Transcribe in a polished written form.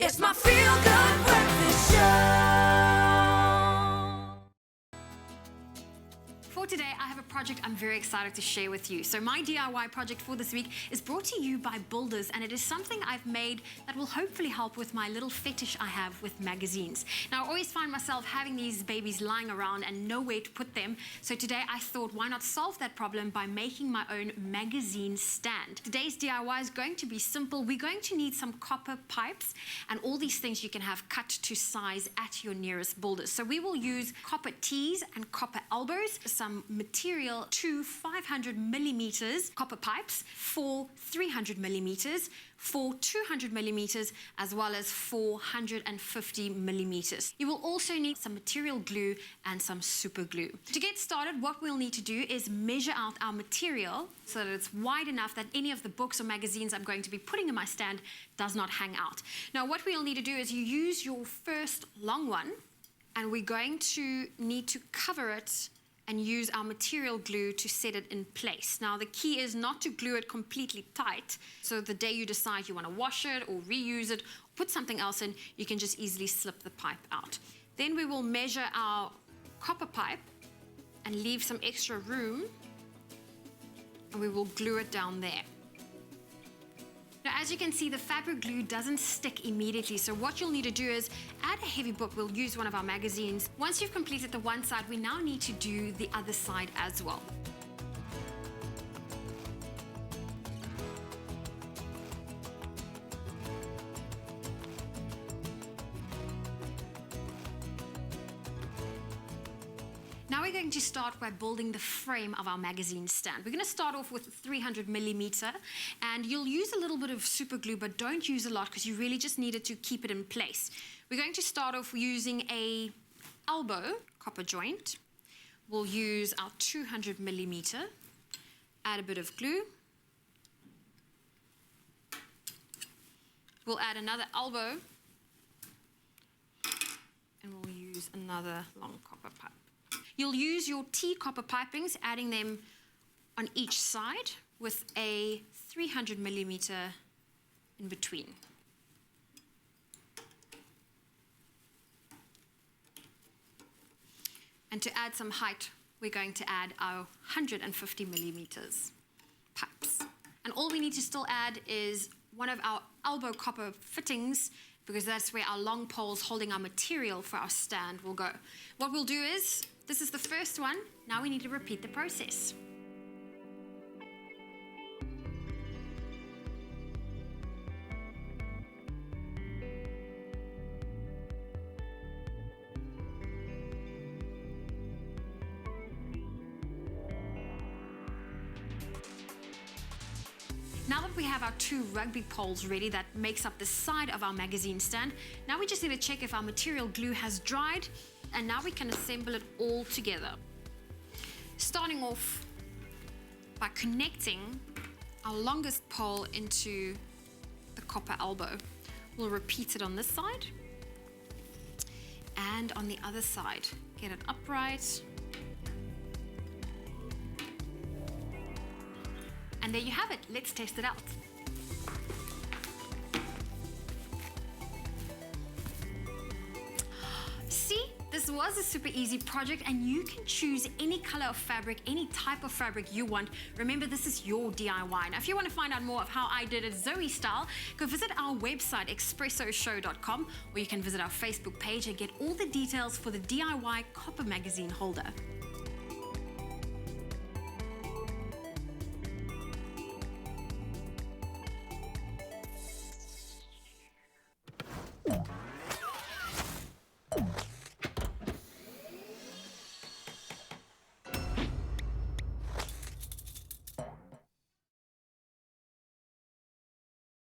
It's my feel-good breakfast show. For today, I have a project I'm very excited to share with you. So my DIY project for this week is brought to you by Builders, and it is something I've made that will hopefully help with my little fetish I have with magazines. Now, I always find myself having these babies lying around and nowhere to put them. So today I thought, why not solve that problem by making my own magazine stand? Today's DIY is going to be simple. We're going to need some copper pipes and all these things you can have cut to size at your nearest Builders. So we will use copper tees and copper elbows, some material, 2 500 millimeters copper pipes, 4 300 millimeters, 4 200 millimeters, as well as 450 millimeters. You will also need some material glue and some super glue. To get started, what we'll need to do is measure out our material so that it's wide enough that any of the books or magazines I'm going to be putting in my stand does not hang out. Now, what we'll need to do is you use your first long one, and we're going to need to cover it and use our material glue to set it in place. Now, the key is not to glue it completely tight, so the day you decide you want to wash it or reuse it, put something else in, you can just easily slip the pipe out. Then we will measure our copper pipe and leave some extra room, and we will glue it down there. Now, as you can see, the fabric glue doesn't stick immediately, so what you'll need to do is add a heavy book. We'll use one of our magazines. Once you've completed the one side, we now need to do the other side as well. Now we're going to start by building the frame of our magazine stand. We're going to start off with 300 millimeter, and you'll use a little bit of super glue, but don't use a lot because you really just need it to keep it in place. We're going to start off using a elbow copper joint. We'll use our 200 millimeter, add a bit of glue. We'll add another elbow, and we'll use another long copper pipe. You'll use your T copper pipings, adding them on each side with a 300 millimeter in between. And to add some height, we're going to add our 150 millimeters pipes. And all we need to still add is one of our elbow copper fittings, because that's where our long poles holding our material for our stand will go. What we'll do is, this is the first one. Now we need to repeat the process. Now that we have our 2 rugby poles ready, that makes up the side of our magazine stand, now we just need to check if our material glue has dried, and now we can assemble it all together. Starting off by connecting our longest pole into the copper elbow. We'll repeat it on this side and on the other side. Get it upright. And there you have it. Let's test it out. See, this was a super easy project, and you can choose any color of fabric, any type of fabric you want. Remember, this is your DIY. Now, if you want to find out more of how I did it Zoe style, go visit our website, expressoshow.com, or you can visit our Facebook page and get all the details for the DIY copper magazine holder.